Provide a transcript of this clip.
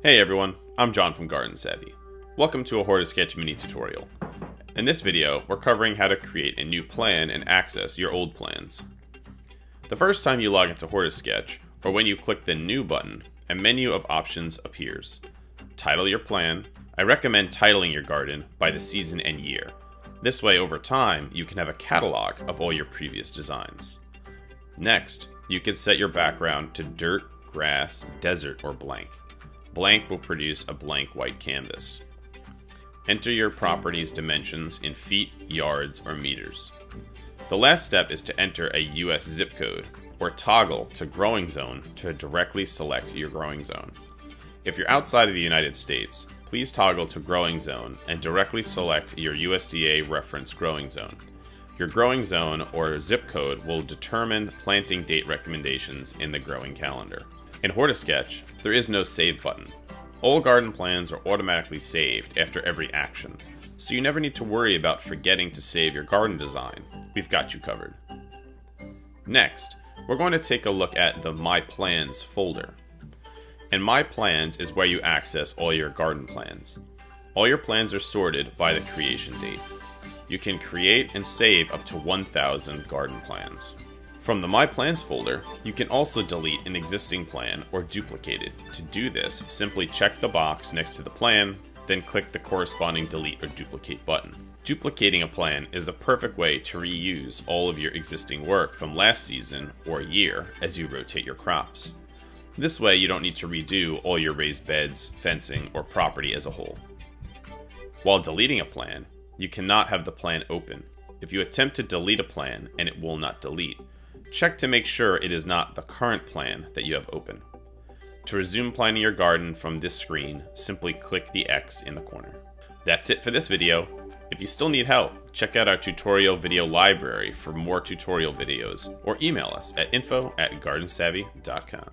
Hey everyone, I'm John from Garden Savvy. Welcome to a Hortisketch mini tutorial. In this video, we're covering how to create a new plan and access your old plans. The first time you log into Hortisketch, or when you click the New button, a menu of options appears. Title your plan. I recommend titling your garden by the season and year. This way, over time, you can have a catalog of all your previous designs. Next, you can set your background to dirt, grass, desert, or blank. Blank will produce a blank white canvas. Enter your property's dimensions in feet, yards, or meters. The last step is to enter a US zip code, or toggle to growing zone to directly select your growing zone. If you're outside of the United States, please toggle to growing zone and directly select your USDA reference growing zone. Your growing zone or zip code will determine planting date recommendations in the growing calendar. In Hortisketch, there is no save button. All garden plans are automatically saved after every action, so you never need to worry about forgetting to save your garden design. We've got you covered. Next, we're going to take a look at the My Plans folder. And My Plans is where you access all your garden plans. All your plans are sorted by the creation date. You can create and save up to 1,000 garden plans. From the My Plans folder, you can also delete an existing plan or duplicate it. To do this, simply check the box next to the plan, then click the corresponding delete or duplicate button. Duplicating a plan is the perfect way to reuse all of your existing work from last season or year as you rotate your crops. This way you don't need to redo all your raised beds, fencing, or property as a whole. While deleting a plan, you cannot have the plan open. If you attempt to delete a plan and it will not delete, check to make sure it is not the current plan that you have open. To resume planting your garden from this screen, simply click the X in the corner. That's it for this video. If you still need help, check out our tutorial video library for more tutorial videos, or email us at info@gardensavvy.com.